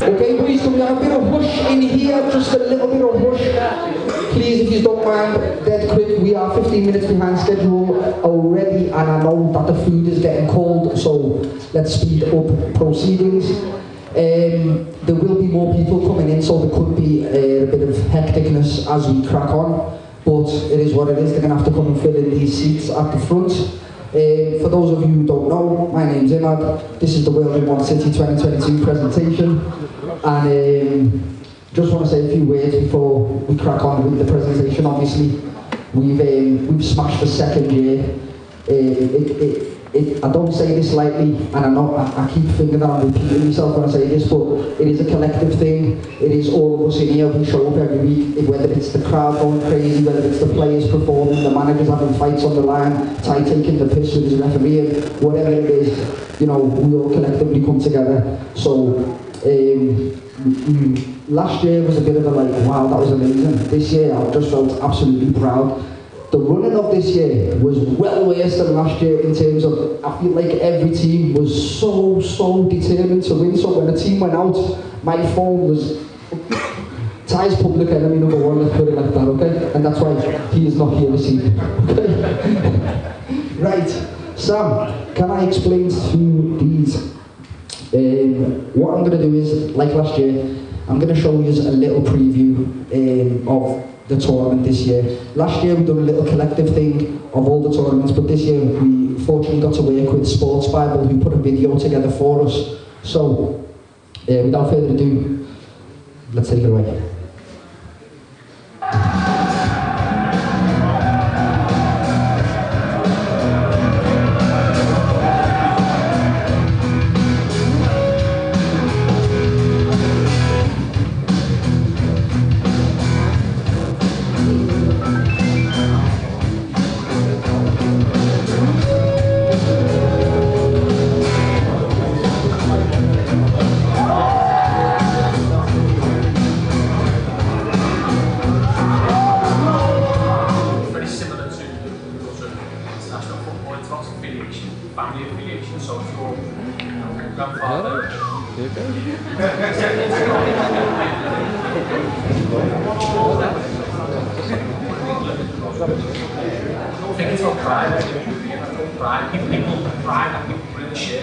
Okay, boys, can we have a bit of hush in here? Just a little bit of hush. Please, if you don't mind, dead quick. We are 15 minutes behind schedule already, and I know that the food is getting cold, so let's speed up proceedings. There will be more people coming in, so there could be a bit of hecticness as we crack on, but it is what it is. They're going to have to come and fill in these seats at the front. For those of you who don't know, my name's Imad. This is the World in One City 2022 presentation, and just want to say a few words before we crack on with the presentation. Obviously, we've smashed the second year. I don't say this lightly, and I know I keep thinking that I'm repeating myself when I say this, but it is a collective thing. It is all of us in here who show up every week, whether it's the crowd going crazy, whether it's the players performing, the managers having fights on the line, Ty taking the piss with his referee, whatever it is, you know, we all collectively come together. So, last year was a bit of a like, wow, that was amazing. This year I just felt absolutely proud. The running of this year was well worse than last year in terms of, I feel like every team was so determined to win. So when the team went out, my phone was Ty's public enemy number one, let's put it like that, okay? And that's why he is not here this evening, okay? Right, Sam, can I explain to these? What I'm going to do is, like last year, I'm going to show you a little preview of the tournament this year. Last year we done a little collective thing of all the tournaments, but this year we fortunately got to work with Sports Bible, who put a video together for us. So, without further ado, let's take it away.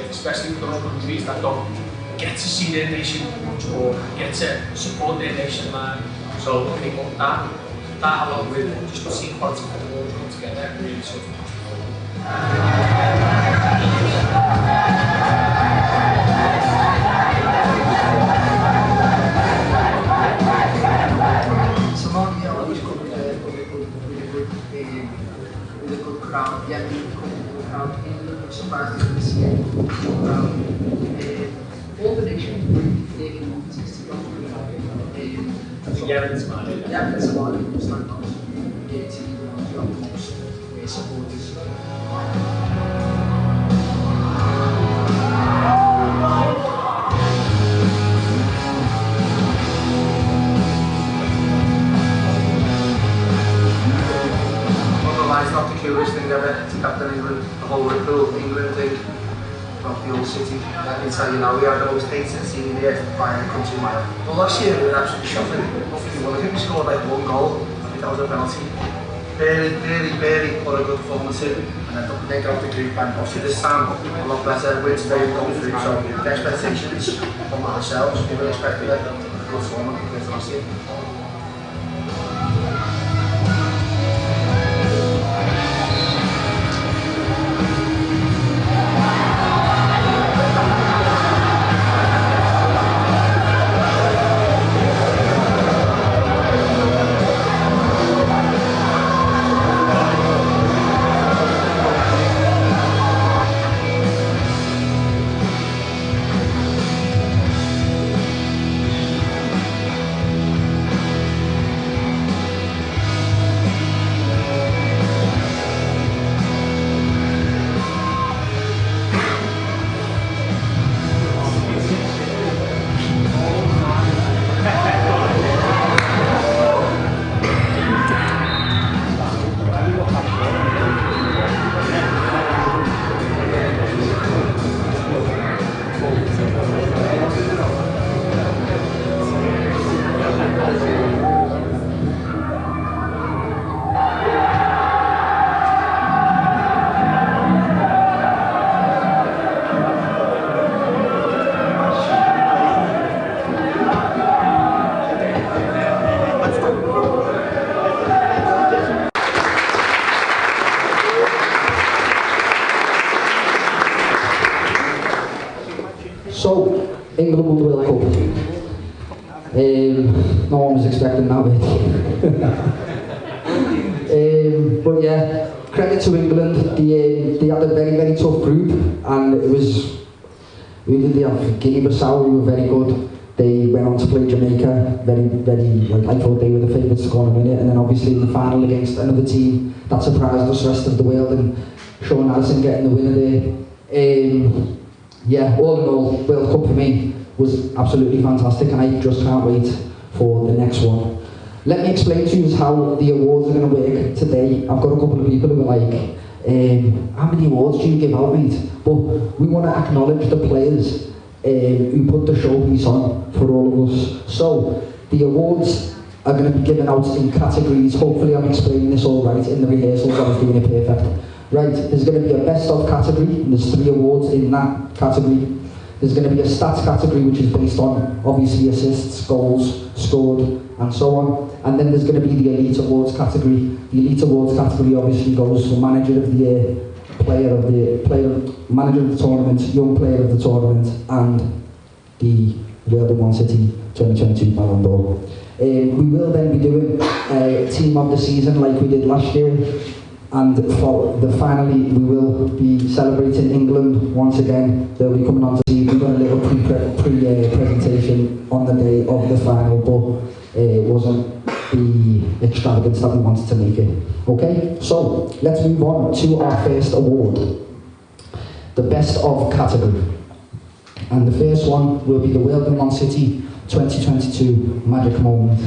Especially for those countries that don't get to see their nation much or get to support their nation land. So I think that along with just seeing quality football come together really sort of Simone, yeah, always come with a good crowd. Yeah, we come with a good crowd. I'm surprised to see it. All the nations bring their communities together. together in Somalia. Yeah, in Somalia, it's like us. It's the most supporters. It's not the coolest thing ever to captain England, the whole Liverpool England thing, not the old city. Let me tell you now, we are the most hated team in the earth by a country mile. Well, last year we were absolutely shocking. I think we scored like one goal, I think that was a penalty. Barely put a good performance in, and then they got the group, and obviously this time a lot better, wins very come through, so the expectations from ourselves, we were expecting a good tournament compared to last year. So, England won the World Cup. No one was expecting that bit. But yeah, credit to England. They had a very, very tough group, and it was. We did have Guinea-Bissau, who were very good. They went on to play Jamaica, I thought they were the favourites to go on and win it. And then obviously in the final against another team that surprised us, the rest of the world, and Sean Addison getting the winner there. Yeah, all in all, World Cup for me was absolutely fantastic, and I just can't wait for the next one. Let me explain to you how the awards are going to work today. I've got a couple of people who are like, how many awards do you give out, mate? But we want to acknowledge the players who put the showpiece on for all of us. So, the awards are going to be given out in categories. Hopefully I'm explaining this all right in the rehearsals. I was doing it perfect. Right, there's going to be a best of category, and there's 3 awards in that category. There's going to be a stats category, which is based on, obviously, assists, goals, scored, and so on. And then there's going to be the Elite Awards category. The Elite Awards category obviously goes for Manager of the Year, Manager of the Tournament, Young Player of the Tournament, and the World in One City 2022 Ballon d'Or. We will then be doing Team of the Season like we did last year. And finally, we will be celebrating England once again. They'll be coming on to see. We've got a little presentation on the day of the final, but it wasn't the extravagance that we wanted to make it. Okay, so let's move on to our first award, the best of category. And the first one will be the World in One City 2022 Magic Moment.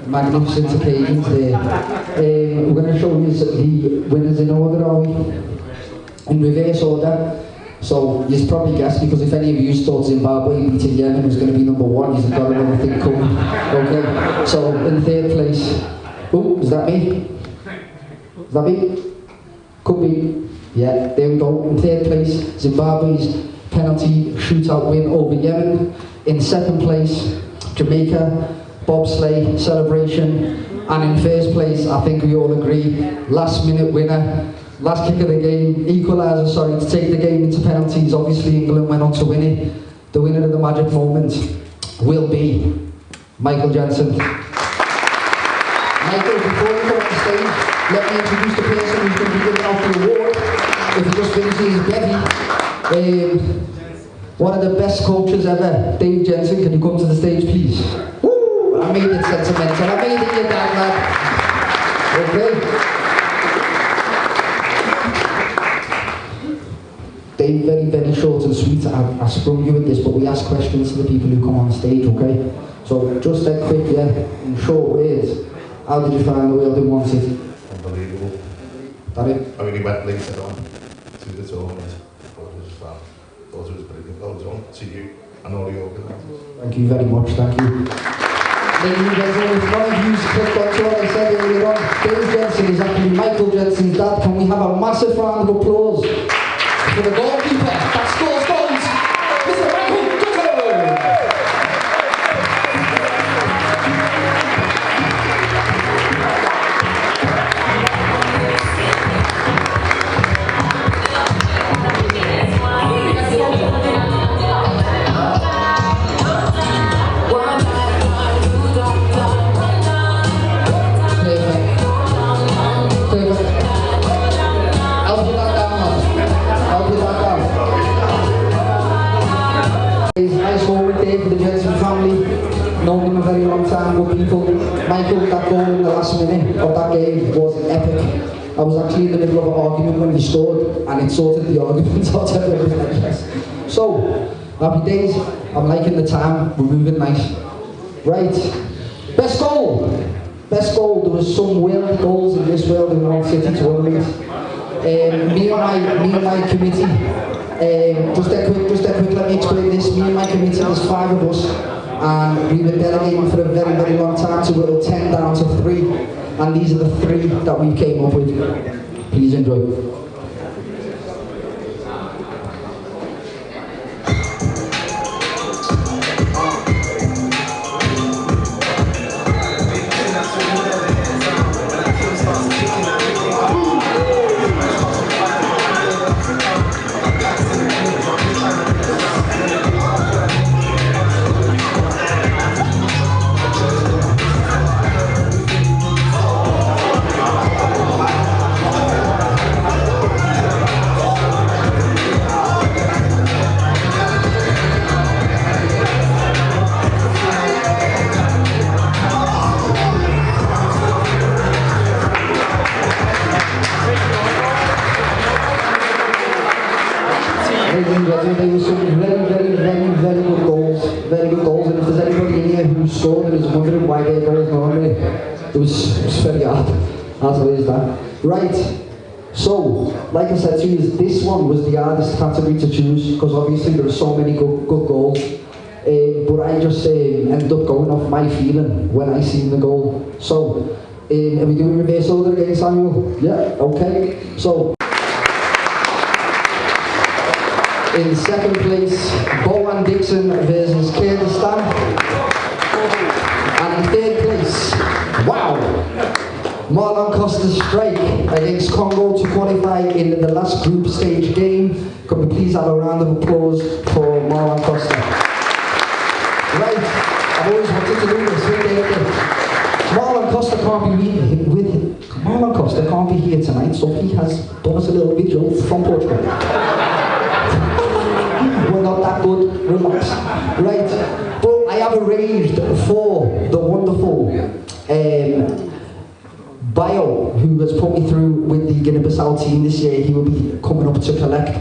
Magnificent occasions there. We're going to show you the winners in order, are we? In reverse order. So, you've probably guessed, because if any of you thought Zimbabwe beating Yemen was going to be number 1, you've got another thing coming. Okay, so in 3rd place. Oh, is that me? Is that me? Could be. Yeah, there we go. In 3rd place, Zimbabwe's penalty shootout win over Yemen. In 2nd place, Jamaica bobsleigh celebration, and in 1st place, I think we all agree, last minute winner, last kick of the game, equaliser, sorry, to take the game into penalties. Obviously England went on to win it. The winner of the magic moment will be Michael Jensen. Michael, before you come on stage, let me introduce the person who's going to be giving out the award. If he just finishes his bevy. One of the best coaches ever, Dave Jensen, can you come to the stage please? I made it sentimental. I made it your dad, lad. Okay. Dave, very, very short and sweet. I sprung you with this, but we ask questions to the people who come on stage, okay? So, just a quick, in short words, how did you find the World in One City? Unbelievable. That it? I really went later on to the tournament. Thought it was brilliant. Well done to you and all the organisers. Thank you very much, thank you. Ladies and gentlemen, if none of you clicked on to what I said earlier on, Dave Jensen is actually Michael Jensen's dad. Can we have a massive round of applause for the goalkeeper that scores goals, Mr. Michael Jensen! Perfect. Perfect. I'll do that. Michael, that goal in the last minute of that game was epic. I was actually in the middle of an argument when he scored, and it sorted the argument out of everything. So, happy days. I'm liking the time. We're moving nice. Right. Best goal. Best goal. There was some weird goals in this World in One City tournament. Me and my committee. Just a quick. Let me explain this. Me and my committee. There's 5 of us, and we've been delegating for a very, very long time to whittle 10 down to 3. And these are the 3 that we came up with. Please enjoy. There were some very good goals. Very good goals. And if there's anybody in here who scored and is wondering why their goals not on there, it was very hard. As it is that. Right. So, like I said to you, this one was the hardest category to choose because obviously there are so many good goals. But I just ended up going off my feeling when I seen the goal. So, are we doing reverse order again, Samuel? Yeah. Okay. So. In second place, Bowen Dixon versus Kyrgyzstan. And in third place, wow, Marlon Costa's strike against Congo to qualify in the last group stage game. Can we please have a round of applause for Marlon Costa? Right, I've always wanted to do this. Marlon Costa can't be Marlon Costa can't be here tonight, so he has done us a little video from Portugal. We're not that good, relax. Right, but I have arranged for the wonderful Bio, who has put me through with the Guinea-Bissau team this year. He will be coming up to collect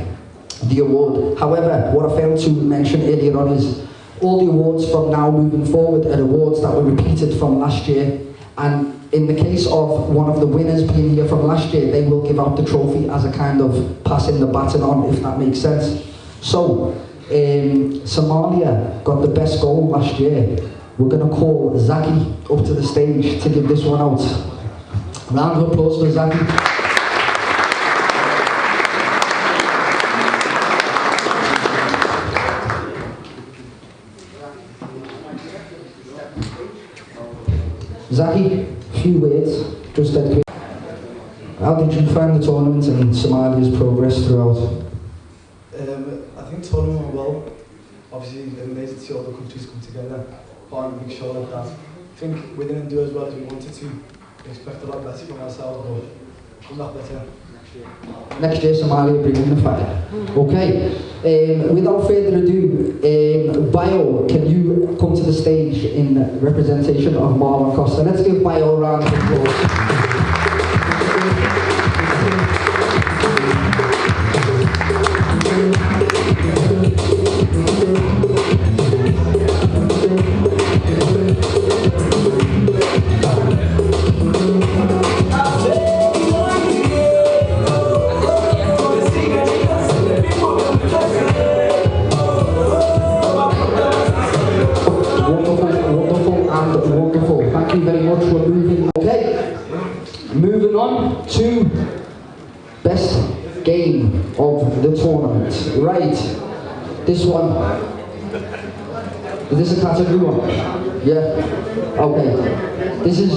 the award. However, what I failed to mention earlier on is all the awards from now moving forward are awards that were repeated from last year. And in the case of one of the winners being here from last year, they will give out the trophy as a kind of passing the baton on, if that makes sense. So, Somalia got the best goal last year. We're going to call Zaki up to the stage to give this one out. Round of applause for Zaki. Zaki, few words, just that quick. How did you find the tournament and Somalia's progress throughout? I think tournament went well. Obviously, it's amazing to see all the countries come together. Can't make sure of that. I think we didn't do as well as we wanted to. We expect a lot better from ourselves, but a lot better. Next year, Somalia bringing the fire. Okay, without further ado, Bio, can you come to the stage in representation of Marlon Costa? Let's give Bio a round of applause. Wonderful. Thank you very much for moving. Okay, moving on to best game of the tournament. Right, this one. Is this a category one? Yeah. Okay. This is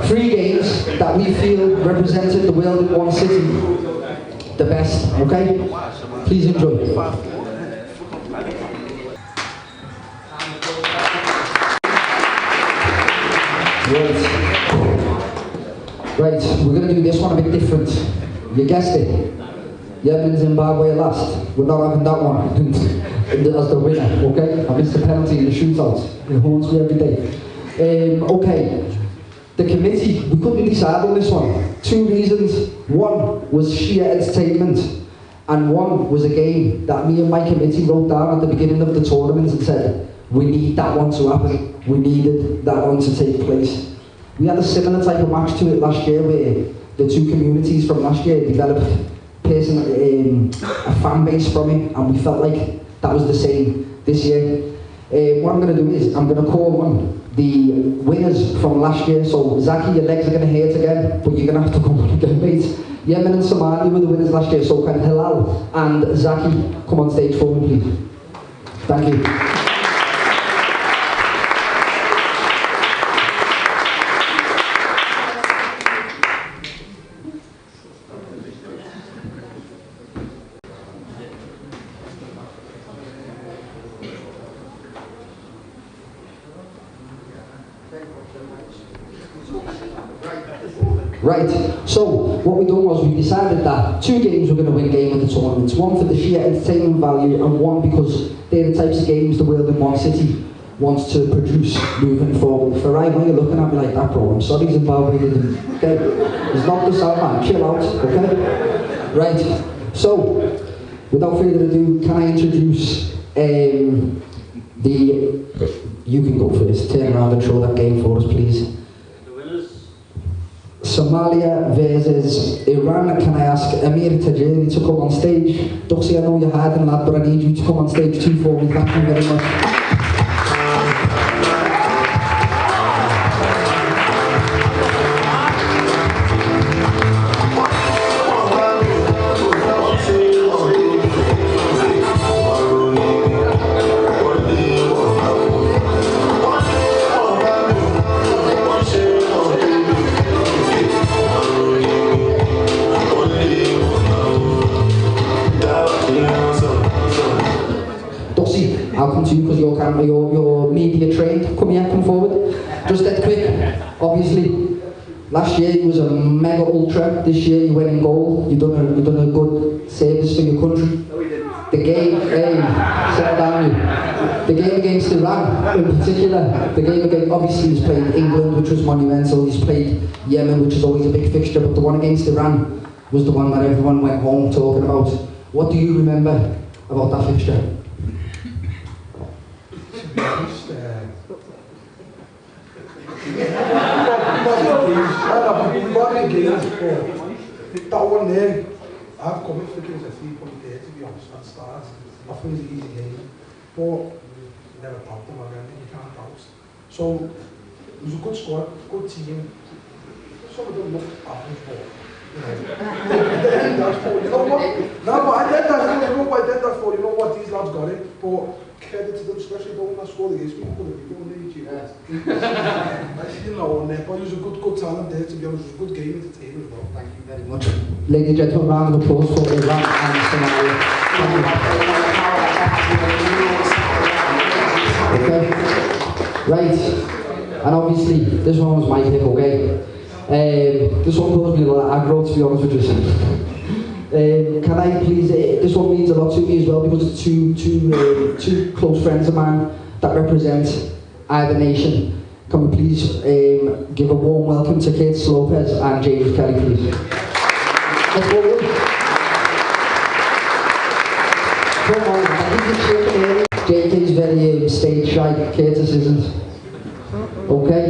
3 games that we feel represented the world in one city the best. Okay. Please enjoy. Right, we're going to do this one a bit different. You guessed it. Yemen and Zimbabwe last. We're not having that one as the winner, okay? I missed the penalty in the shootout. It haunts me every day. Okay, The committee, we couldn't decide on this one. 2 reasons. One was sheer entertainment, and one was a game that me and my committee wrote down at the beginning of the tournament and said, we need that one to happen. We needed that one to take place. We had a similar type of match to it last year where the 2 communities from last year developed a fan base from it, and we felt like that was the same this year. What I'm going to do is I'm going to call on the winners from last year. So Zaki, your legs are going to hurt again, but you're going to have to come on again, mate. Yemen and Somalia were the winners last year, so can Hilal and Zaki come on stage for me, please? Thank you. Right, so what we done was we decided that 2 games were going to win game of the tournament. One for the sheer entertainment value, and one because they're the types of games the World in One City wants to produce moving forward. For right, when you're looking at me like that, bro, I'm sorry Zimbabwe didn't. Okay, it's not the South, man. Chill out, okay? Right, so without further ado, can I introduce you can go first. Turn around and show that game for us, please. Somalia versus Iran. Can I ask Amir Tajiri to come on stage? Duxie, I know you're hiding, lad, but I need you to come on stage too for me. Thank you very much. I'll come to you because you're media trained. Come here, come forward. Just that quick. Obviously, last year you was a mega ultra. This year you went in goal. You've done a good service for your country. No, we didn't. The game, settle down you. The game against Iran in particular. The game against, obviously he's played England, which was monumental. He's played Yemen, which is always a big fixture. But the one against Iran was the one that everyone went home talking about. What do you remember about that fixture? That one there, I've come in thinking it was a 3-point there, to be honest, at the start. I thought it was an easy game, but never doubt them again, you can't doubt. So, it was a good squad, good team. Some of them looked average, but you know what? No, but I did that for, you know what, these lads got it, but credit to them, especially the one that scored against me, you know, but it was a good talent there, to be honest. It was a good game at the table as well. Thank you very much. Ladies and gentlemen, round of applause for Iran and Somalia. Okay. Right, and obviously this one was my pick, okay? This one caused me a lot of aggro, to be honest with you. Can I please, this one means a lot to me as well because it's two close friends of mine that represent either nation. Can we please give a warm welcome to Curtis Lopez and James Kelly, please? Let's go with. Come on, I think it's early. JK's very stage shy, Curtis isn't. Okay?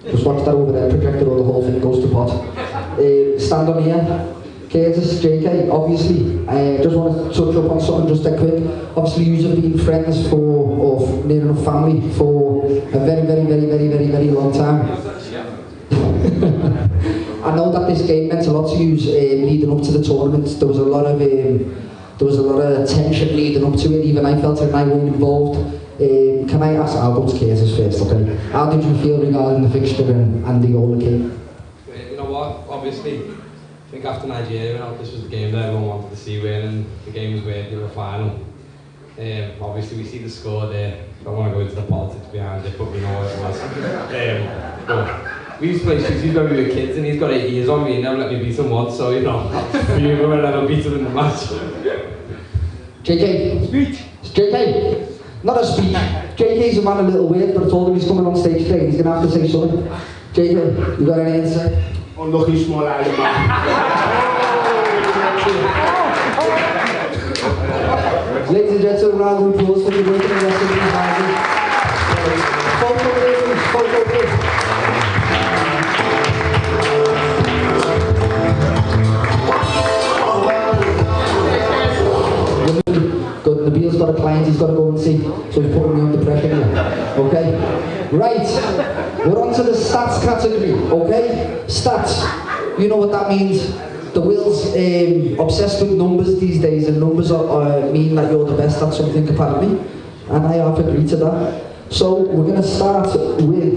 Just watch that over there, projector, or the whole thing goes to pot. Stand on here. Curtis, JK, obviously, just want to touch up on something just that quick. Obviously, you have been friends or near enough family for a very long time. I know that this game meant a lot to you leading up to the tournament. There was a lot of tension leading up to it. Even I felt it, and I wasn't involved. Can I ask? I'll go to Curtis first, okay? How did you feel regarding the fixture and the Ola game? You know what? Obviously, I think after Nigeria, this was the game that everyone wanted to see win, and the game was waiting in the final. Obviously, we see the score there. I don't want to go into the politics behind it, but we know what it was. But we used to play shooties when we were kids, and he's got 8 years on me. He never let me beat him once, so you know, we never beat him in the match. JK, JK, not a speech. JK's a man a little weird, but I told him he's coming on stage today. He's going to have to say something. JK, you got anything to say? Unlucky small island man. Ladies and gentlemen, round of applause for the work of the rest of these houses. Photo please, photo please. Good, Nabil's got a client he's got to go and see, so he's putting me under pressure here. Okay? Right, we're on to the stats category, okay? Stats, you know what that means. The Will's obsessed with numbers these days, and numbers mean that you're the best at something apparently, and I have agreed to that. So we're going to start with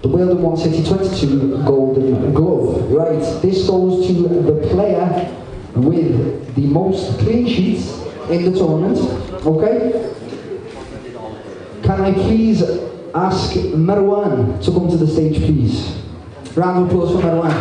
the Weldon One City 22 Golden Glove. Right, this goes to the player with the most clean sheets in the tournament. Okay? Can I please ask Marwan to come to the stage, please? Round of applause for Marwan.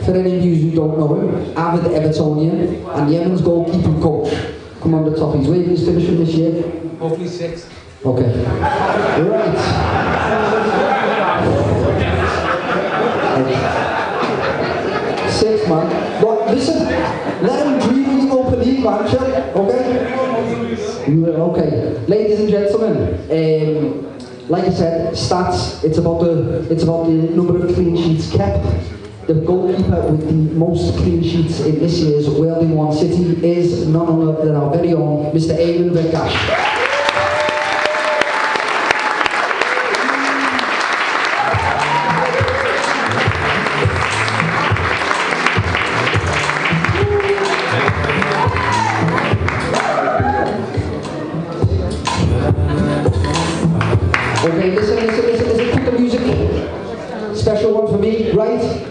For any of you who don't know him, avid Evertonian and Yemen's goalkeeping coach. Come on the top, he's where he's finishing this year? Hopefully 6. Okay. Right. 6, man. But listen, let him dream in the Europa League, man, chill, okay? Okay. Ladies and gentlemen, like I said, stats, it's about the number of clean sheets kept. The goalkeeper with the most clean sheets in this year's Weldon One City is none other than our very own Mr. Eamon Venkash. Okay, listen, put the music. Special one for me, right?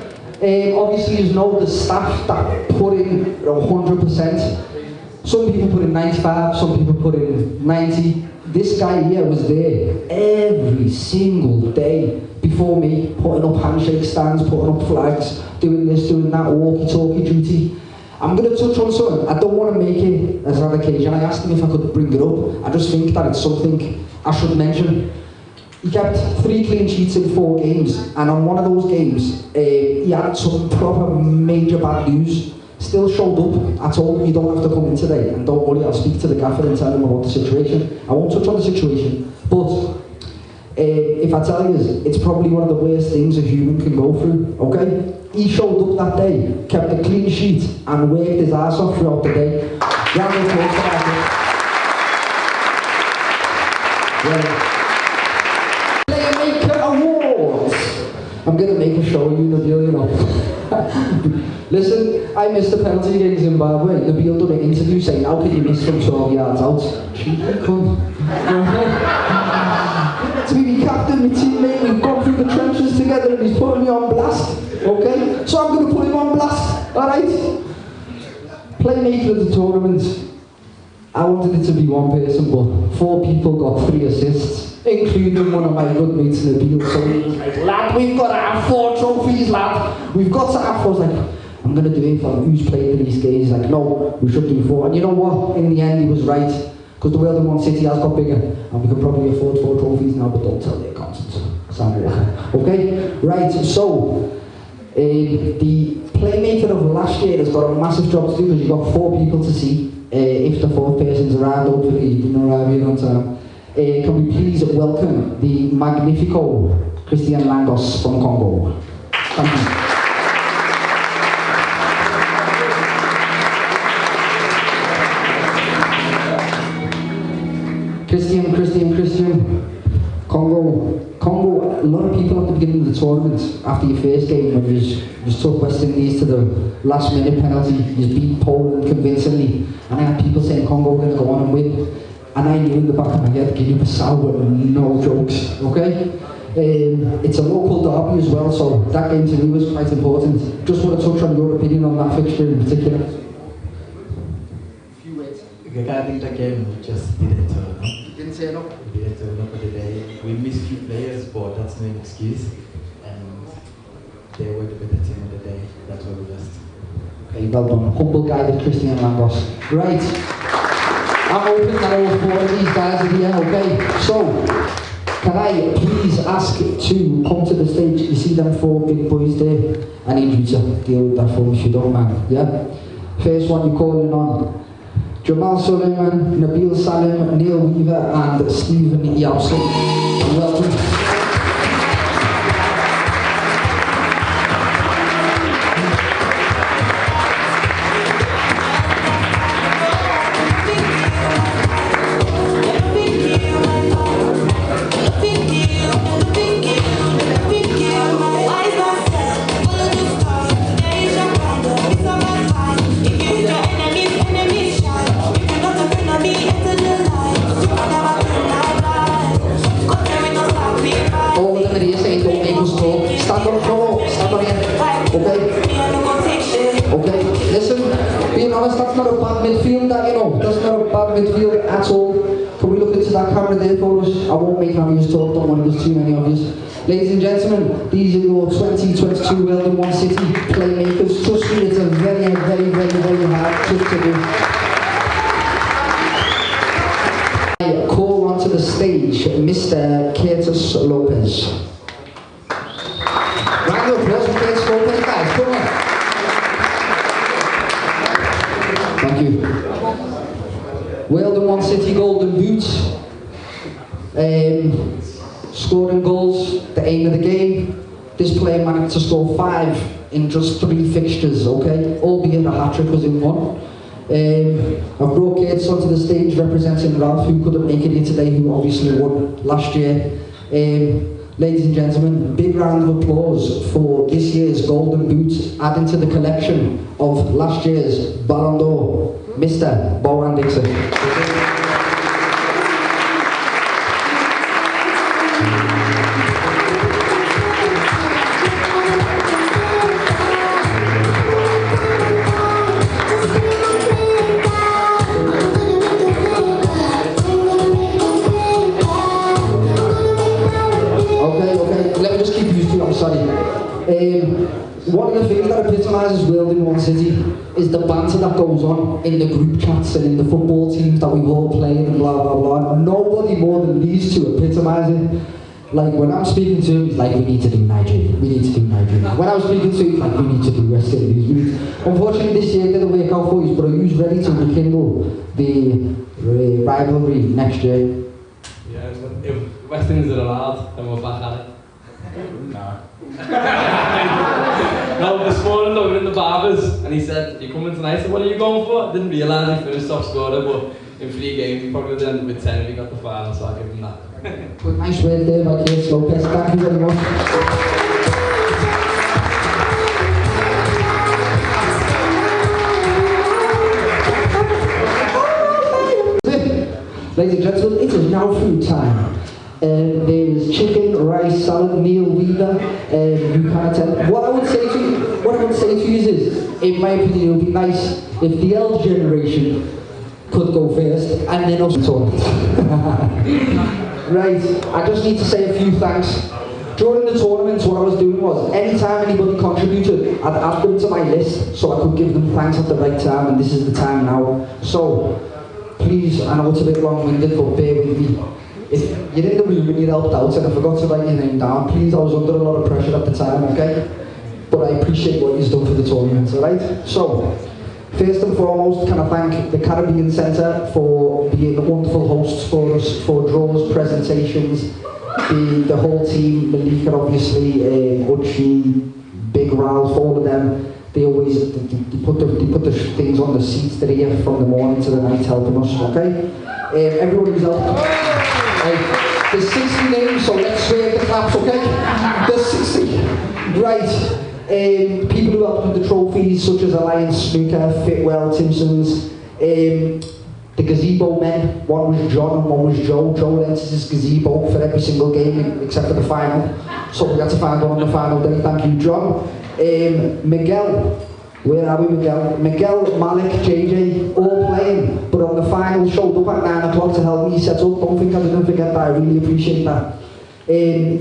Obviously, you know the staff that put in 100%. Some people put in 95, some people put in 90. This guy here was there every single day before me, putting up handshake stands, putting up flags, doing this, doing that, walkie-talkie duty. I'm going to touch on something. I don't want to make it as an occasion. I asked him if I could bring it up. I just think that it's something I should mention. He kept 3 clean sheets in 4 games, and on one of those games, he had some proper major bad news. Still showed up. I told him you don't have to come in today, and don't worry, I'll speak to the gaffer and tell him about the situation. I won't touch on the situation, but if I tell you, it's probably one of the worst things a human can go through, okay? He showed up that day, kept a clean sheet, and worked his ass off throughout the day. Round of applause for that. I'm going to make a show of you, Nabil, you know. Listen, I missed the penalty against Zimbabwe. Nabil done an interview saying, how can you miss from 12 yards out? Cheeky cunt. To be my captain, my teammate, we've gone through the trenches together and he's putting me on blast, okay? So I'm going to put him on blast, alright? Playmaker of the tournament. I wanted it to be one person, but 4 people got 3 assists. Including one of my good mates, Nabil. So he was like, lad, we've got to have 4 trophies, lad. We've got to have 4. I was like, I'm going to do it for who's played in these games. He's like, no, we should do 4. And you know what? In the end, he was right. Because the Weldon One City has got bigger. And we can probably afford 4 trophies now, but don't tell the accountants. Okay? Right, so, the playmaker of last year has got a massive job to do because you've got 4 people to see. If the 4th person's around, hopefully you can arrive here on time. Can we please welcome the Magnifico Christian Langos from Congo. Thank you. Christian. Congo, a lot of people at the beginning of the tournament, after your first game, when you took West Indies to the last minute penalty, you beat Poland convincingly, and I had people saying Congo were going to go on and win. And I knew in the back of my head, Guinea-Bissau were no jokes, okay? It's a local derby as well, so that game to me was quite important. Just want to touch on your opinion on that fixture in particular. A few words. Regarding the game, we just didn't turn up. Didn't turn up? We didn't turn up for the day. We missed few players, but that's no excuse. they were the better team of the day. That's what we just. Okay, well done. Humble guy with Christian Lambros. Right. I'm hoping that all four of these guys are here, okay? So, can I please ask to come to the stage? You see them four big boys there? I need you to deal with that for me if you don't mind, yeah? First one you're calling on Jamal Suleiman, Nabil Salim, Neil Weaver and Stephen Yowson. Welcome. Midfield at all. Can we look into that camera there for us? I won't make any of you talk, don't want there's too many of you. Ladies and gentlemen, these are your 2022 Weldon One City playmakers. Trust me, it's a very hard trick to do. I call onto the stage Mr. Curtis Lopez. Round of applause for Curtis Lopez, guys, come on. Thank you. Weldon One City Golden Boots, scoring goals, the aim of the game. This player managed to score 5 in just 3 fixtures, okay? Albeit a hat-trick was in 1. I've brought Gates onto the stage representing Ralph, who couldn't make it here today, who obviously won last year. Ladies and gentlemen, big round of applause for this year's Golden Boots, adding to the collection of last year's Ballon d'Or, Mr. Bowen Dixon. Okay, let me just keep you through, I'm sorry. One of the things that epitomises Weldon One City is the banter that goes on in the group chats and in the football teams that we've all played and blah blah blah. Nobody more than these two epitomise it. Like when I'm speaking to him, it's like we need to do Nigeria, we need to do Nigeria. When I was speaking to him, it's like we need to do West Indies. Unfortunately this year it didn't work out for us, but are you ready to rekindle the rivalry next year? Yeah, if West Indies are allowed, then we're back at it. No. No, this morning we were in the barbers and he said, "You coming tonight?" I said, "What are you going for?" I didn't realise he finished top scorer, but in 3 games he probably would end with 10 if he got the final, so I'll give him that. Good, nice word there by Curtis Lopez. Thank you very much. Ladies and gentlemen, it is now food time. There is chicken, rice, salad, Neil Weaver, you can't tell. What I would say to you is, in my opinion, it would be nice if the L generation could go first and then us talk. Right, I just need to say a few thanks. During the tournaments, what I was doing was, anytime anybody contributed, I'd add them to my list so I could give them thanks at the right time, and this is the time now. So, please, I know it's a bit long-winded, but bear with me. If you're in the room and you helped out and I forgot to write your name down, please, I was under a lot of pressure at the time, okay? But I appreciate what you've done for the tournament, alright? So, first and foremost, can I thank the Caribbean Centre for being the wonderful hosts for us, for draws, presentations, the whole team, Malika obviously, Uchi, Big Ralph, all of them. They always they put the things on the seats that are here from the morning to the night helping us, okay? Everyone who's helped. There's 60 names, so let's swear the claps, okay? There's 60. Right. People who helped with the trophies, such as Alliance Snooker, Fitwell, Timpsons. The gazebo men, one was John and one was Joe. Joe enters his gazebo for every single game except for the final. So we got to find one on the final day. Thank you, John. Miguel, where are we, Miguel? Miguel, Malik, JJ, all playing, but on the final showed up at 9 o'clock to help me set up. Don't think I didn't forget that, I really appreciate that.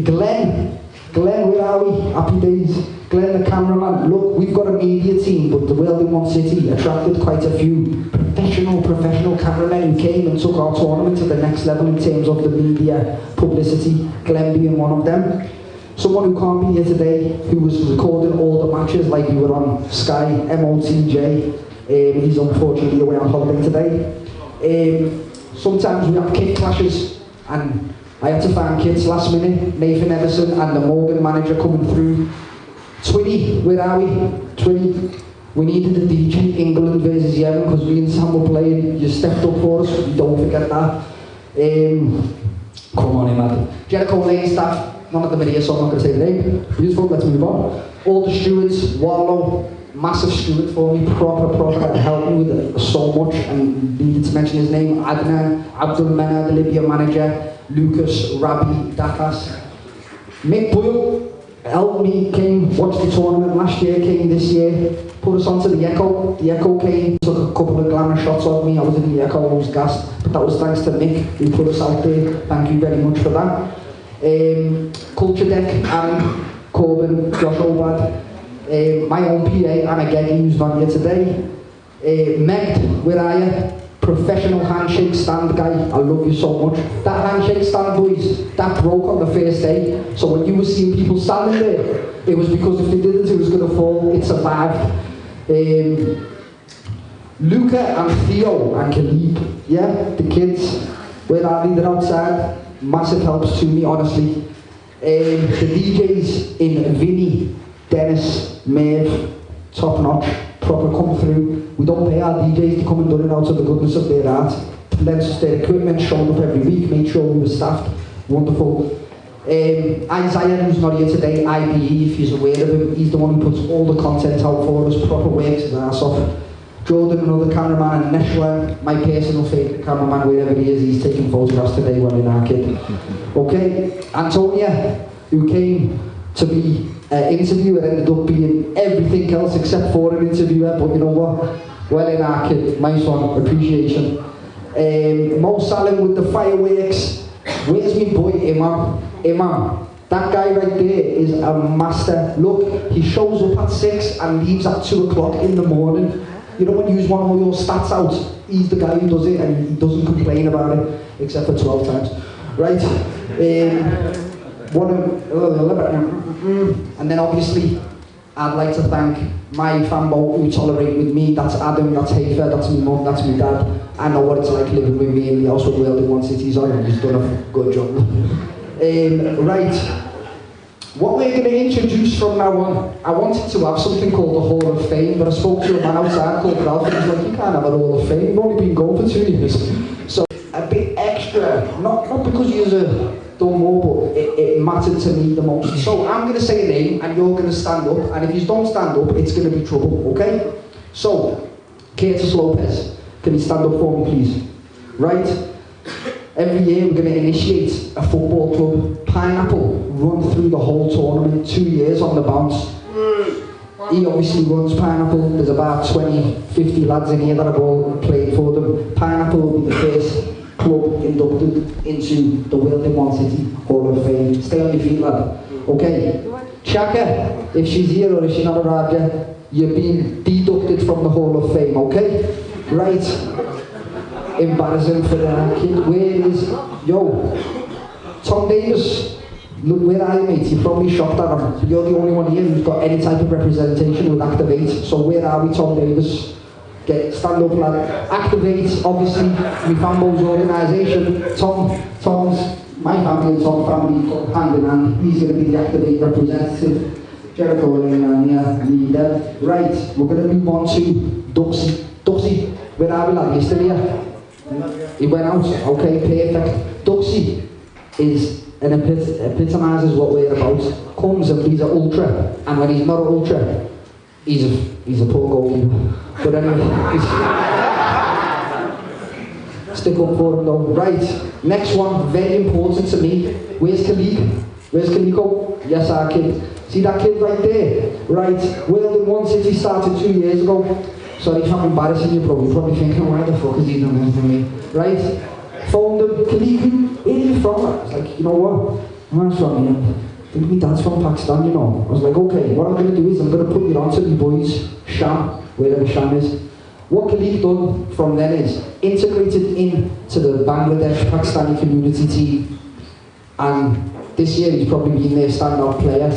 Glenn, Glenn, where are we? Happy days. Glenn, the cameraman. Look, we've got a media team, but the World in One City attracted quite a few professional cameramen who came and took our tournament to the next level in terms of the media publicity. Glenn being one of them. Someone who can't be here today, who was recording all the matches like we were on Sky, MOTJ. He's unfortunately away on holiday today. Sometimes we have kit clashes, and I had to find kits last minute. Nathan Everson and the Morgan manager coming through. Twinny, where are we? Twinny, we needed a DJ England versus Yemen because me and Sam were playing. You stepped up for us, don't forget that. Come on in, man. Jericho Lane staff, none of them are here, so I'm not going to say the name. Beautiful, let's move on. All the stewards, Warlow, massive steward for me, proper, helped me with so much, and needed to mention his name. Adnan, Abdul Mena, the Libya manager, Lucas, Rabi, Dakas. Mick Boyle helped me, came, watched the tournament last year, came this year, put us onto the Echo. The Echo came, took a couple of glamour shots of me. I was in the Echo, I was gassed, but that was thanks to Mick, who put us out there. Thank you very much for that. Culture Deck, Aaron, Corbin, Josh Obad. My own PA, Anna Geggy, who's not here today. Meg, where are you? Professional handshake stand guy, I love you so much. That handshake stand, boys, that broke on the first day. So when you were seeing people standing there, it was because if they didn't, it was going to fall. It survived. Luca and Theo and Khalid, yeah, the kids, where are they? They're outside. Massive helps to me, honestly. The DJs in Vinny, Dennis, Merv, top notch, proper come through. We don't pay our DJs to come and do it out of the goodness of their heart. Lends us their equipment, showed up every week, made sure we were staffed. Wonderful. Isaiah, who's not here today, IBE, if you're aware of him, he's the one who puts all the content out for us, proper works his ass off. Jordan, another cameraman, and Neshla, my personal favourite cameraman, wherever he is, he's taking photographs today while in our kid. Okay, Antonia, who came to be an interviewer, ended up being everything else except for an interviewer, but you know what? Well in our kid, nice one, appreciation. Mo Salim with the fireworks. Where's me boy, Imam? That guy right there is a master. Look, he shows up at 6 and leaves at 2 o'clock in the morning. You know when you want all your stats out, he's the guy who does it and he doesn't complain about it, except for 12 times. Right? And then obviously, I'd like to thank my fanboy who tolerate with me. That's Adam, that's Hafer, that's my mum, that's my dad. I know what it's like living with me in the house with World in One City, so he's done a good job. Right. What we're going to introduce from now on, I wanted to have something called the Hall of Fame, but I spoke to a man outside called Ralph, and he's like, you can't have a Hall of Fame, you've only been going for 2 years. So a bit extra, not because you're done more, but it mattered to me the most. So I'm going to say a name, and you're going to stand up, and if you don't stand up, it's going to be trouble, okay? So, Curtis Lopez, can you stand up for me, please? Right? Every year we're going to initiate a football club, Pineapple, run through the whole tournament, 2 years on the bounce. He obviously runs Pineapple, there's about 20, 50 lads in here that have all played for them. Pineapple will be the first club inducted into the World in One City Hall of Fame. Stay on your feet, lad. Okay. Chaka, if she's here or if she's not arrived yet, you're being deducted from the Hall of Fame, okay? Right. Embarrassing for that kid. Where is, Tom Davis? Look, where are you, mate? You're probably shocked that you're the only one here who's got any type of representation with Activate. So where are we, Tom Davis? Stand up, lad. Activate, obviously, my fanboy's organisation. Tom's, my family and Tom's family, hand in hand. He's going to be the Activate representative. Jericho Lane here, leader. Right, we're going to move on to Duxie. Duxie, where are we, lad? You're still here? He went out. Okay, perfect. Duxie is epitomises what we're about. Comes and he's an ultra, and when he's not an ultra, he's a poor goalie. But anyway, stick up for him though. Right, next one, very important to me. Where's Kalik? Where's Kaliko? Yes, our kid. See that kid right there? Right, World in One City started 2 years ago. Sorry if I'm embarrassing you, bro. You're probably thinking, why the fuck is he doing this to me? Right? Phoned him, Kalik, where are you from? I was like, you know what? I'm from here. I think my dad's from Pakistan, you know. I was like, okay, what I'm going to do is I'm going to put you on to the boys, Sham, wherever Sham is. What Khalid done from then is integrated into the Bangladesh Pakistani community team, and this year he's probably been their standout player.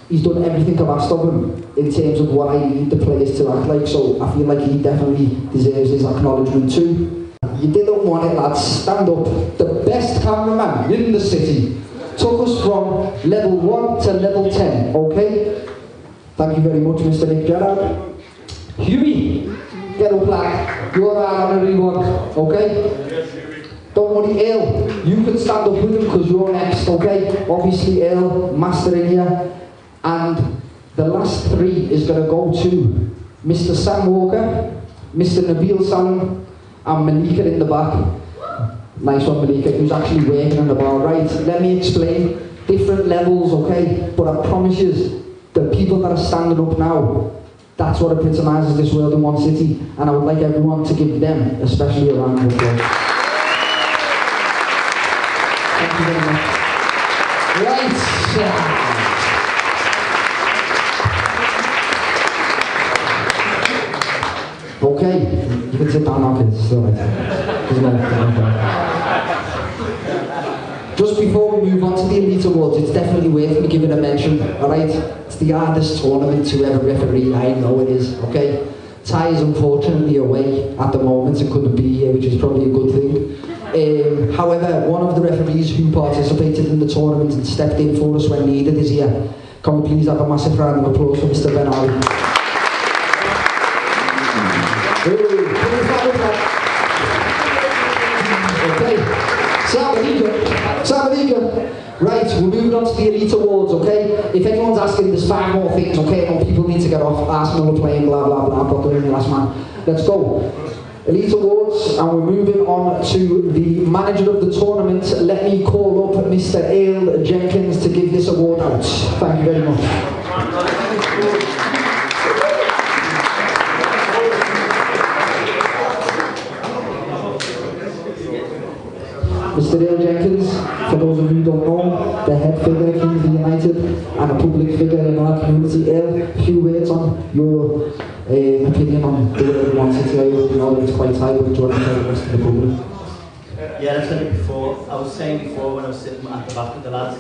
He's done everything I've asked of him in terms of what I need the players to act like, so I feel like he definitely deserves his acknowledgement too. You didn't want it, lads. Stand up. The best cameraman in the city took us from level 1 to level 10, okay? Thank you very much, Mr. Nick Gerrard. Huey, get up, lad. You're our honorary one, okay? Don't worry, Earl, you can stand up with him because you're next, okay? Obviously, Earl, mastering here. And the last 3 is going to go to Mr. Sam Walker, Mr. Nabil Salam, and Malika in the back. Nice one, Malika, who's actually working on the bar. Right, let me explain. Different levels, okay? But I promise you, the people that are standing up now, that's what epitomises this world in one city. And I would like everyone to give them, especially a round of applause. Thank you very much. Right. Okay, you can sit down now, kids. It's all right. Just before we move on to the Elite Awards, it's definitely worth me giving a mention, alright? It's the hardest tournament to ever referee, I know it is, okay? Ty is unfortunately away at the moment and couldn't be here, which is probably a good thing. However, one of the referees who participated in the tournament and stepped in for us when needed is here. Can we please have a massive round of applause for Mr. Ben Ali? Right, we're moving on to the Elite Awards, okay? If anyone's asking, there's 5 more things, okay? No, people need to get off. Arsenal are playing, blah, blah, blah, but they're in the last man. Let's go. Elite Awards, and we're moving on to the manager of the tournament. Let me call up Mr. Ale Jenkins to give this award out. Thank you very much. Mr. Dale Jenkins, for those of you who don't know, the head figure of Kings United and a public figure in our community. A few words on your opinion on the way everyone sits here. You know that it's quite high, but do you want to tell the rest of the public? Yeah, I've said it before. I was saying before when I was sitting at the back with the lads,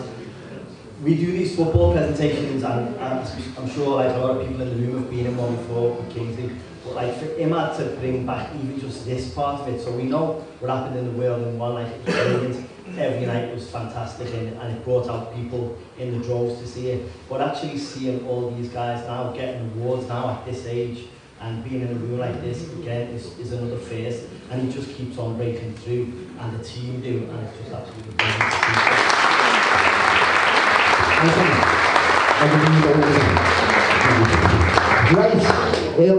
we do these football presentations, and I'm sure like a lot of people in the room have been in one before with Kingsley. But like for Imad to bring back even just this part of it, so we know what happened in the world and one, like it was brilliant. Every night was fantastic, and it brought out people in the droves to see it. But actually seeing all these guys now getting awards now at this age and being in a room like this again is another first, and he just keeps on breaking through, and the team do, and it's just absolutely brilliant to see. Right,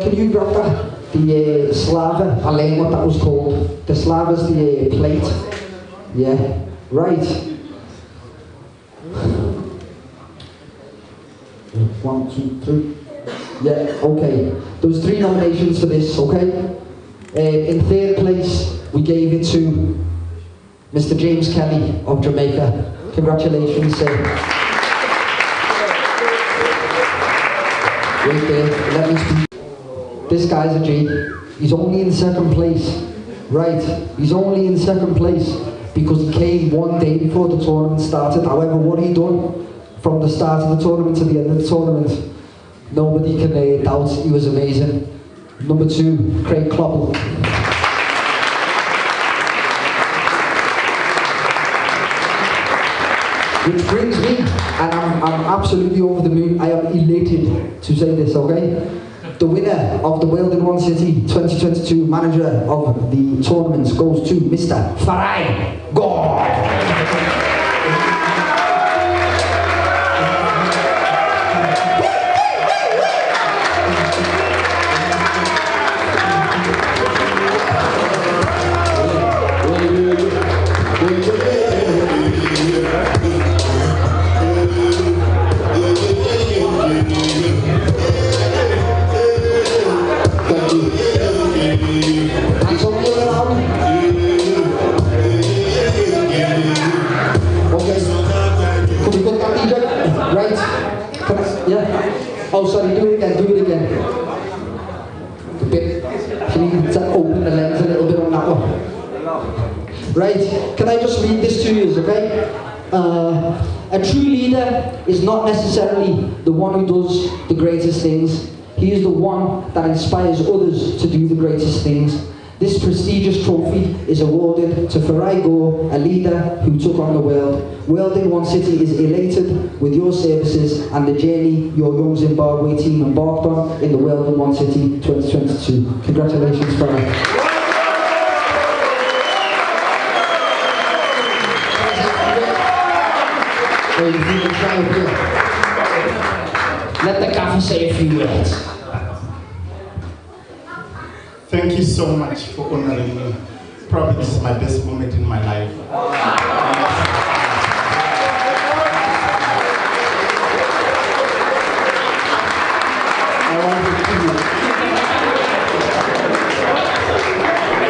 can you grab that? The Slava, I learned what that was called. The Slava's the plate. Yeah, right. 1, 2, 3. Yeah, okay. There was 3 nominations for this, okay? In 3rd place, we gave it to Mr. James Kelly of Jamaica. Congratulations, sir. Wait there, let me speak. This guy's a G. He's only in 2nd place. Right, he's only in 2nd place because he came 1 day before the tournament started. However, what he done from the start of the tournament to the end of the tournament, nobody can doubt. He was amazing. Number 2, Craig Kloppel. Which brings me, and I'm absolutely over the moon, I am elated to say this, okay? The winner of the World in One City 2022 manager of the tournament goes to Mr. Farai God. Right, can I just read this to you, okay? A true leader is not necessarily the one who does the greatest things. He is the one that inspires others to do the greatest things. This prestigious trophy is awarded to Farai Gore, a leader who took on the world. World in One City is elated with your services and the journey your young Zimbabwe team embarked on in the World in One City 2022. Congratulations, Farai. Let the gaffer say a few words. Thank you so much for honoring me. Probably this is my best moment in my life.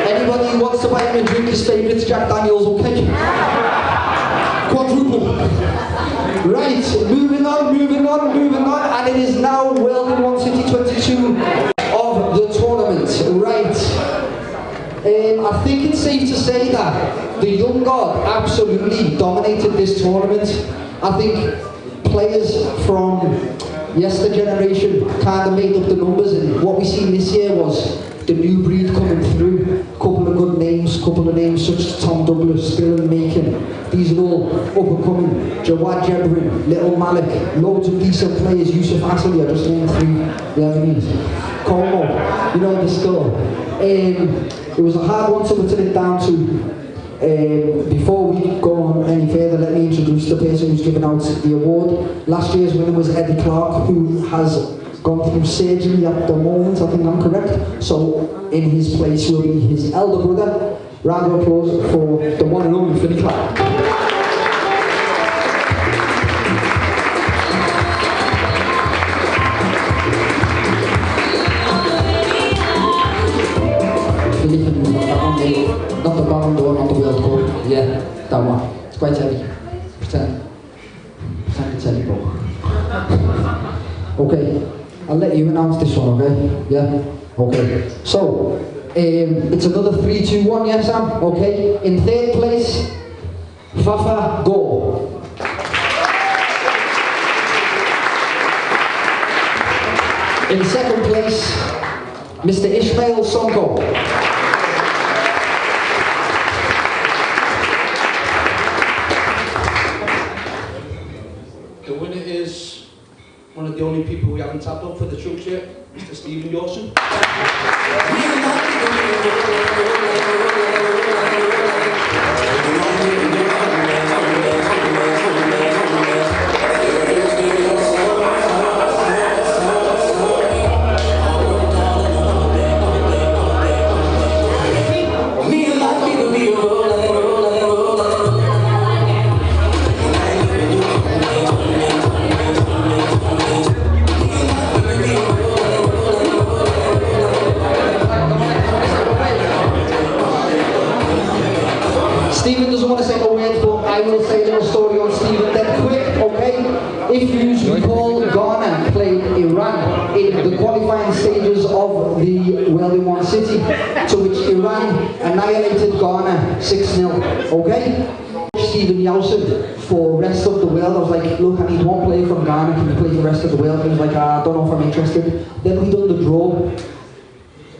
Anybody who wants to buy him a drink, his favourite Jack Daniels, okay? Quadruple. Right, moving on, and it is now World in One City 22 of the tournament. Right. I think it's safe to say that the young guard absolutely dominated this tournament. I think players from yesterday generation kind of made up the numbers, and what we seen this year was the new breed coming through. Couple of good names, such as Tom Douglas, Dylan Macon. These are all up and coming. Jawad Jebrin, Little Malik, loads of decent players. Yusuf Asali, I just named 3 Lebanese. Como, you know the score. It was a hard one to whittle it down to. Before we go on any further, let me introduce the person who's giving out the award. Last year's winner was Eddie Clark, who has gone through surgery at the moment, I think I'm correct. So in his place will be his elder brother. Round of applause for the one and only Philly Clark. Not the Ballon d'Or, not the World Cup. Yeah, that one. It's quite heavy. Pretend it's heavy, bro. Okay, I'll let you announce this one, okay? Yeah? Okay. So, it's another 3-2-1, yes, Sam? Okay. In third place, Fafa Gore. In second place, Mr. Ishmael Sonko. The winner is one of the only people we haven't tapped up for the trucks yet, Mr. Stephen Yawson. Stephen doesn't want to say no words, but I will say a little story on Stephen then quick, okay? If you recall, Ghana played Iran in the qualifying stages of the World in One City, to which Iran annihilated Ghana 6-0, okay? Stephen Yawson for rest of the world. I was like, look, I need one player from Ghana, can you play for the rest of the world? He was like, I don't know if I'm interested. Then we done the draw.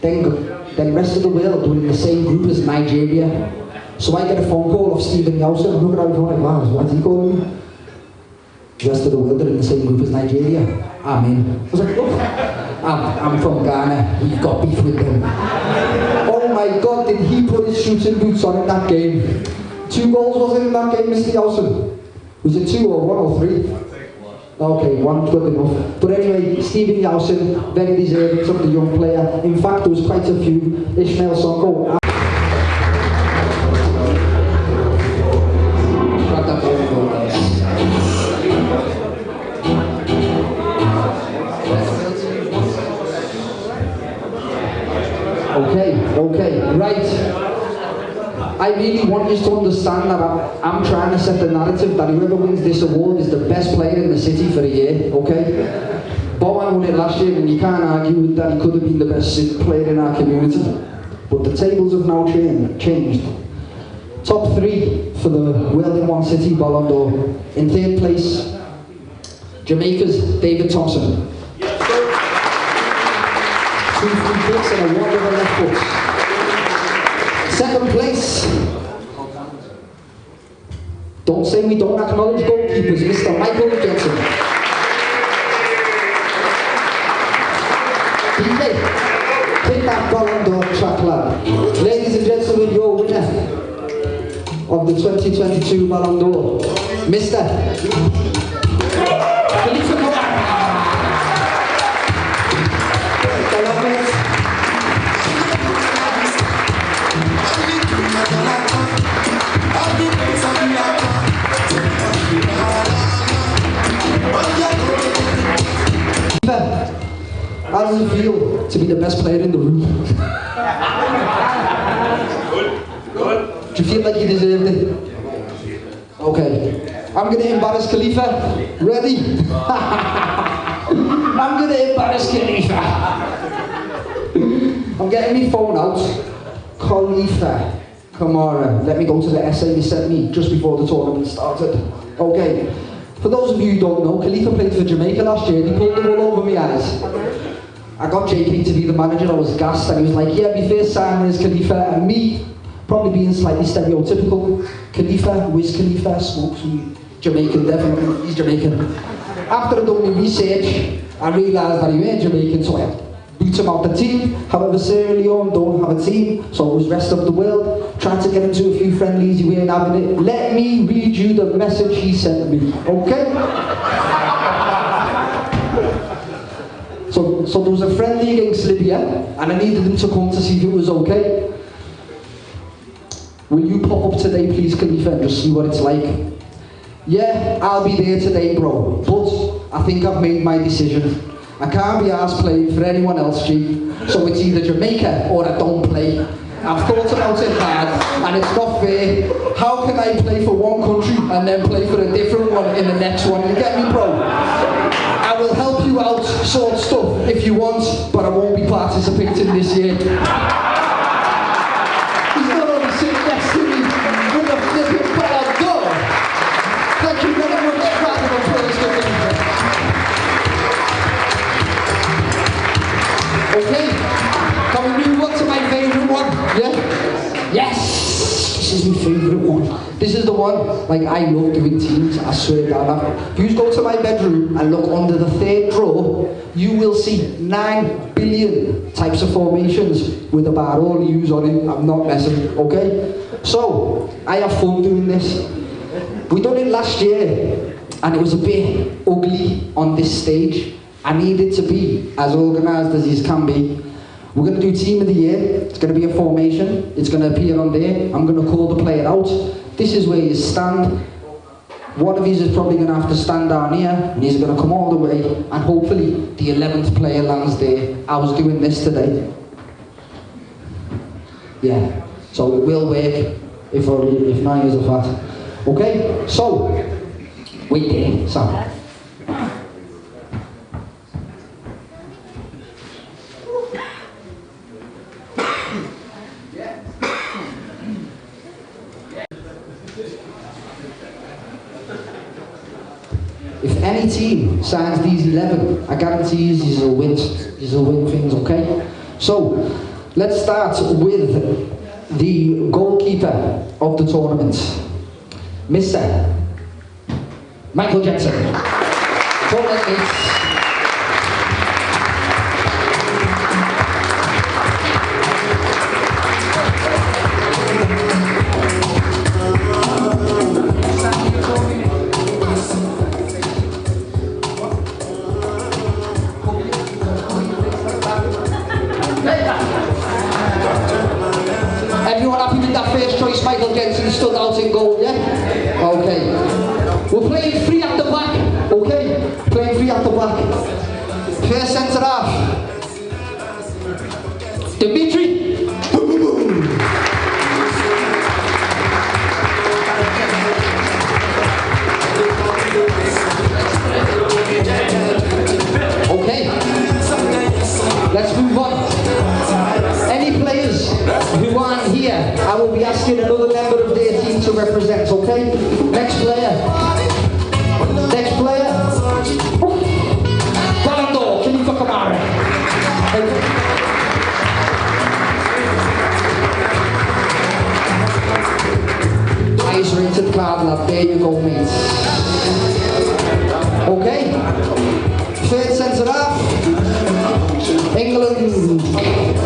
Then rest of the world were in the same group as Nigeria. So I get a phone call of Stephen Yawson. I'm looking at him like, wow, what's he calling me? The rest of the world are in the same group as Nigeria. I'm in. I was like, look, I'm from Ghana. We've got beef with them. Oh my God, did he put his shooting boots on in that game? 2 goals was it in that game, Mr. Yawson? Was it 2 or 1 or 3? Okay, 1's good enough. But anyway, Stephen Yawson, very deserving of the young player. In fact, there was quite a few. Ishmael Sonko. Okay, right. I really want you to understand that I'm trying to set the narrative that whoever wins this award is the best player in the city for a year, okay? Bowen won it last year and you can't argue that he could have been the best player in our community. But the tables have now changed. Top 3 for the World in One City Ballon d'Or. In 3rd place, Jamaica's David Thompson. 2 free kicks and a wonderful left foot. 2nd place, don't say we don't acknowledge goalkeepers, Mr. Michael Jensen. DJ, take that Ballon d'Or track, lad. Ladies and gentlemen, your winner of the 2022 Ballon d'Or, Mr. Khalifa Kamara. How does it feel to be the best player in the room? Good. Do you feel like you deserved it? Okay. I'm going to embarrass Khalifa. Ready? I'm going to embarrass Khalifa. I'm getting my phone out. Khalifa Kamara. Let me go to the essay you sent me just before the tournament started. Okay. For those of you who don't know, Khalifa played for Jamaica last year and he pulled the wool over my eyes. I got JP to be the manager, I was gassed, and he was like, yeah, my first signing is Khalifa, and me, probably being slightly stereotypical, Khalifa, Wiz Khalifa, smokes weed, Jamaican, definitely, he's Jamaican. After I done my research, I realised that he weren't Jamaican, so I boot him out the team. However, Sierra Leone don't have a team, so it was rest of the world. Tried to get into a few friendlies, he weren't having it. Let me read you the message he sent me, okay? So there was a friendly against Libya, and I needed him to come to see if it was okay. Will you pop up today, please, Khalifa, and just see what it's like? Yeah, I'll be there today, bro, but I think I've made my decision. I can't be arsed playing for anyone else, G. So it's either Jamaica or I don't play. I've thought about it hard, and it's not fair. How can I play for one country and then play for a different one in the next one? You get me, bro? I will help you out, sort stuff, if you want, but I won't be participating this year. He's not only sitting next to me with a flipping Ballon d'Or. Thank you very much, round of applause for Khalifa. Okay, can we move on to my favourite one? Yeah? Yes! This is my favourite one. This is the one, like, I love doing teams, I swear to God. If you go to my bedroom and look under the 3rd drawer, you will see 9 billion types of formations with about all the U's on it. I'm not messing, okay? So, I have fun doing this. We done it last year, and it was a bit ugly on this stage. I need it to be as organised as it can be. We're going to do Team of the Year. It's going to be a formation. It's going to appear on there. I'm going to call the player out. This is where you stand. One of these is probably going to have to stand down here, and he's going to come all the way, and hopefully the 11th player lands there. I was doing this today. Yeah, so it will work if not, he's a fat. Okay, so, wait there, Sam. If any team signs these 11, I guarantee you will win things, okay? So, let's start with the goalkeeper of the tournament, Mr. Michael Jensen. Tournament mates. Everyone happy with that first choice? Michael Jensen stood out in goal, yeah? Okay. We're playing free at the back, okay? Playing free at the back. First centre half. Dimitri. Okay. Let's move on. Any players who aren't here, I will be asking another member of their to represent, okay? Next player. Next player. Ballon d'Or, Khalifa Kamara. Highest rated card, lad. There you go, mate. Okay. Third centre half. England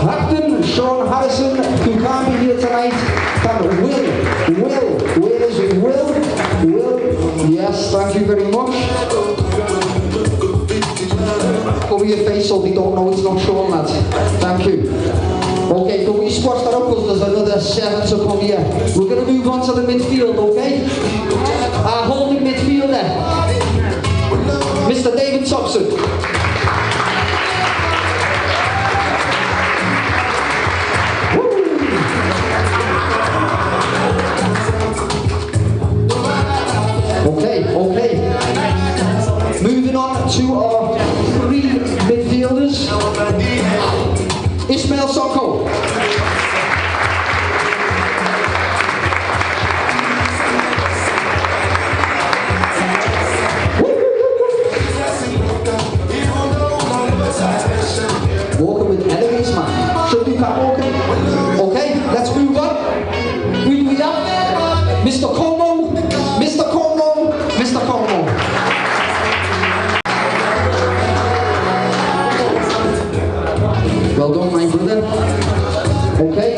captain Sean Harrison, who can't be here tonight. Where is Will? Yes, thank you very much. Cover your face so they don't know it's not Sean, lads. Thank you. Okay, can we squash that up because there's another 7 to come here. We're going to move on to the midfield, okay? Our holding midfielder, Mr. David Thompson. Okay. Moving on to our 3 midfielders. Ismail Soko. Walking with enemies, man. Should we keep walking? Okay, let's move on. Who do we have? Mr. Como. Well done, my brother. Okay,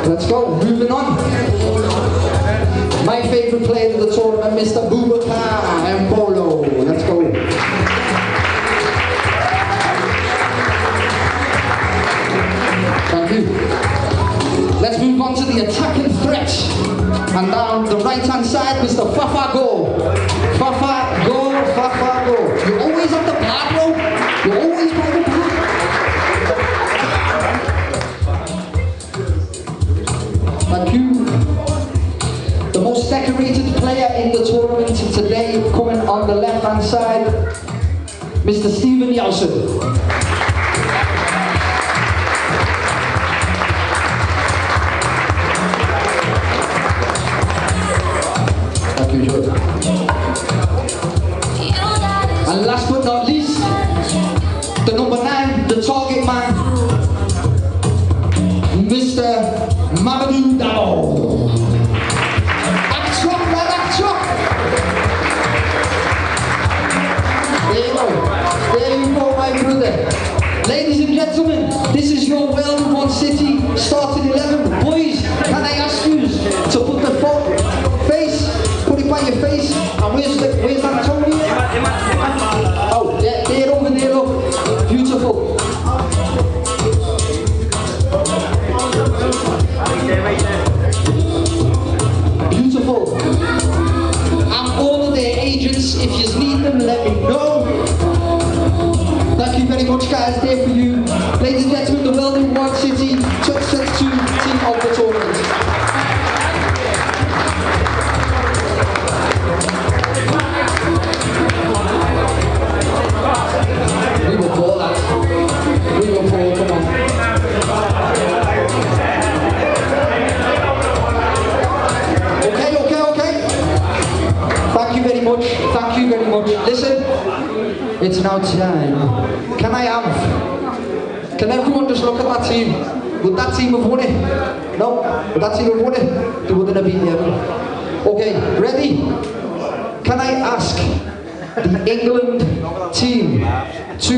let's go. Moving on. My favourite player of the tournament, Mr. Boubacar Mbolo. Let's go. Thank you. Let's move on to the attacking threat. And down the right-hand side, Mr. Fafa Go. Fafa Go. You always have the back, bro. You always play the back. Thank you. The most decorated player in the tournament today, coming on the left-hand side, Mr. Stephen Yelson. And last but not least, the number 9, the target man, Mr. Mamadou Dabo. Act up, man, act up. There you go, my brother. Ladies and gentlemen, this is your World One City starting 11. Boys, can I ask you to put the put it by your face, and where's Antonio? Oh, there over there, look. Beautiful. Beautiful. And all of their agents, if you need them, let me know. Thank you very much, guys. There for you. Ladies and gentlemen, the World One City 2022 team of the tournament. We will call that. We will call, come on. Okay. Thank you very much. Listen, it's now time. Can everyone just look at that team? Would that team have won it? No? Would that team have won it? They wouldn't have beaten you. Okay, ready? Can I ask the England team to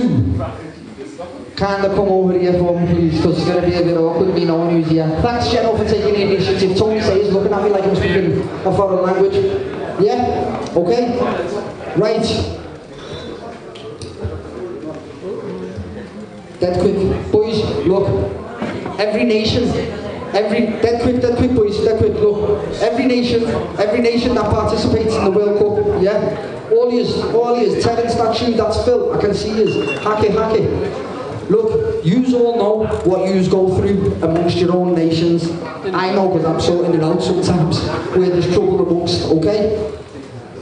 kind of come over here for me, please, because it's going to be a bit awkward me knowing who's here. Thanks, Jenno, for taking the initiative. Tony says, looking at me like I'm speaking a foreign language. Yeah? Okay? Right. Dead quick. Boys, look. Every nation, dead quick, boys, dead quick, look. Every nation that participates in the World Cup, yeah? All yous, Terence, that shoe, that's Phil, I can see yous. Hack it. Look, yous all know what yous go through amongst your own nations. I know because I'm sorting it out sometimes where there's trouble amongst, okay?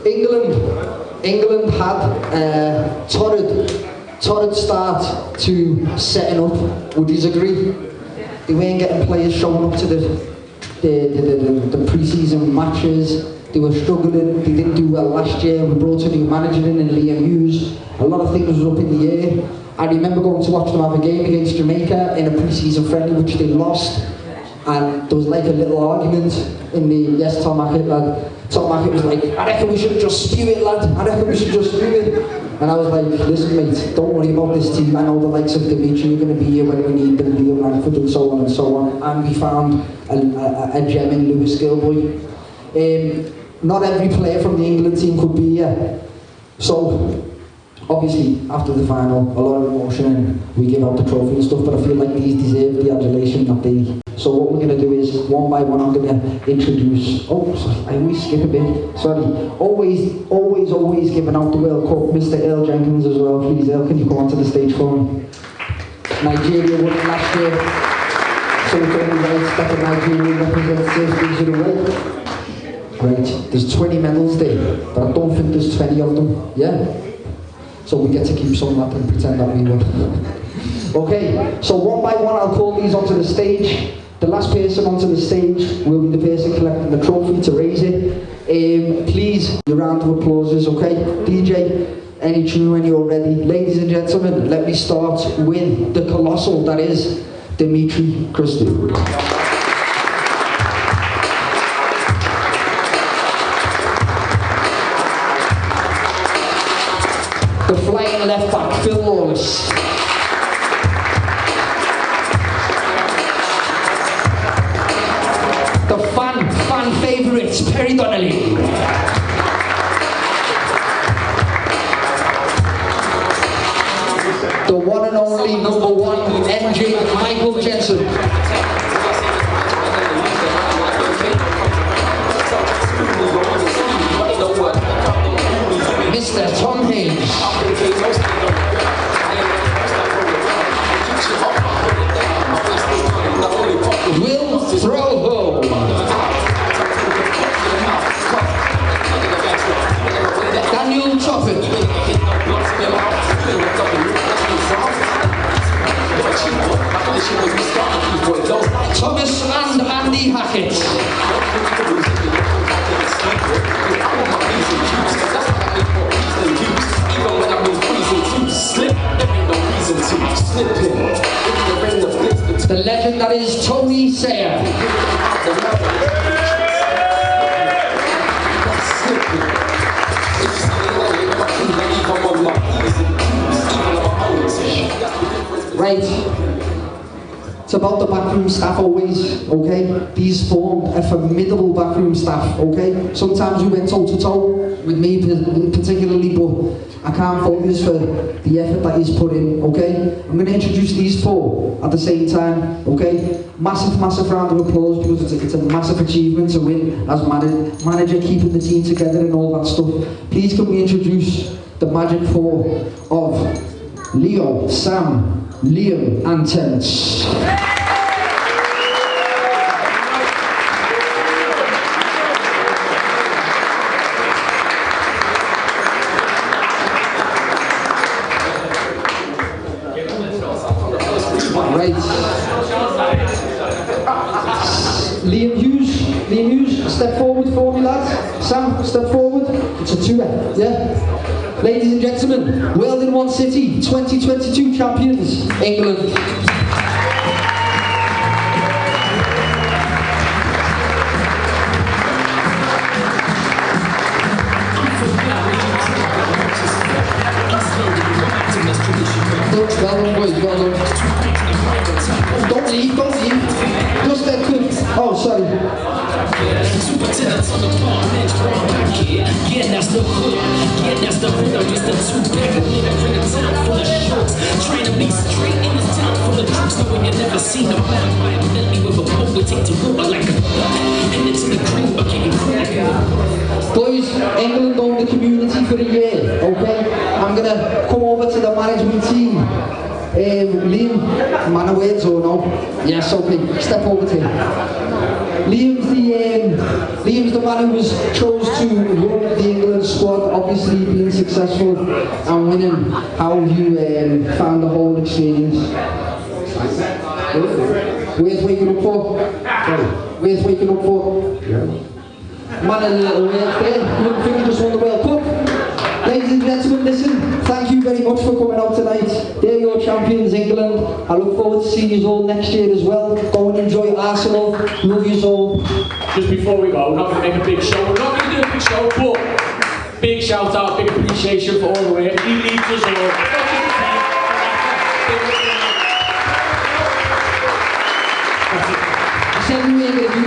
England had a torrid start to setting up. Would you agree? They weren't getting players showing up to the the pre-season matches. They were struggling, they didn't do well last year. We brought a new manager in Liam Hughes. A lot of things were up in the air. I remember going to watch them have a game against Jamaica in a pre-season friendly, which they lost. And there was like a little argument in the, yes, Tom Hackett, lad. Tom Hackett was like, I reckon we should just spew it, lad. I reckon we should just spew it. And I was like, listen, mate, don't worry about this team. I know the likes of Dimitri are going to be here when we need them, Liam Langford and so on and so on. And we found a gem in Lewis Gilboy. Not every player from the England team could be here. So, obviously, after the final, a lot of emotion and we give out the trophy and stuff, but I feel like these deserve the adulation that they... So what we're going to do is, one by one, I'm going to introduce... Oh, sorry, I always skip a bit. Sorry. Always giving out the World Cup. Mr. Earl Jenkins as well. Please, Earl, can you come onto the stage for me? Nigeria won it last year. So it's only right that the Nigerian representatives brings it away. Great. There's 20 medals there, but I don't think there's 20 of them. Yeah? So we get to keep some of that and pretend that we won. Okay, so one by one I'll call these onto the stage. The last person onto the stage will be the person collecting the trophy to raise it. Please, your round of applauses, okay? DJ, any tune when you're ready. Ladies and gentlemen, let me start with the colossal that is Dimitri Christou. The flying left back, Phil Lawless. The fan favourites, Perry Donnelly. The one and only number one MJ, Michael Jensen. Mr. Tom Hayes. Will Throwhole. Daniel Toppin. Thomas and Andy Hackett. The legend that is Tony Sayer. Right. It's about the backroom staff always, okay? These formed a formidable backroom staff, okay? Sometimes we went toe-to-toe with me particularly, but I can't fault you for the effort that he's put in, okay? I'm going to introduce these four at the same time, okay? Massive round of applause because it's a massive achievement to win as manager, keeping the team together and all that stuff. Please can we introduce the Magic Four of Leo, Sam, Liam and Terence. Right. Liam Hughes, step forward for me, lads. Sam, step forward. It's a two-way, yeah? Ladies and gentlemen, World in One City, 2022 champions, England. Well done, boys, well done. Don't leave. Just that quick. Oh, sorry. Yeah, that's the hood. Yeah, that's the hood. I'm just a two-pack of nigga in a town full of shorts. Trying to be straight in this town full of troops. Knowing you never seen a man by a Bentley with a boat. We take to water like a and into the green bucket and crack. Boys, England own the community for a year, okay? I'm gonna come over to the management team. Liam, man of words or no? Yes, okay, step over to him. Liam's the man who was chose to run the England squad, obviously being successful and winning. How have you found the whole experience? Where's what you're up for? Sorry. worth waking up for. Yeah. Man in the little work there, you wouldn't think you just won the World Cup. Ladies and gentlemen, listen, thank you very much for coming out tonight. They're your champions, England. I look forward to seeing you all next year as well. Go and enjoy Arsenal. Love you all. Just before we go, we're not going to make a big show. We're not going to do a big show, but big shout out, big appreciation for all the work. He leads us all. I said we were going to do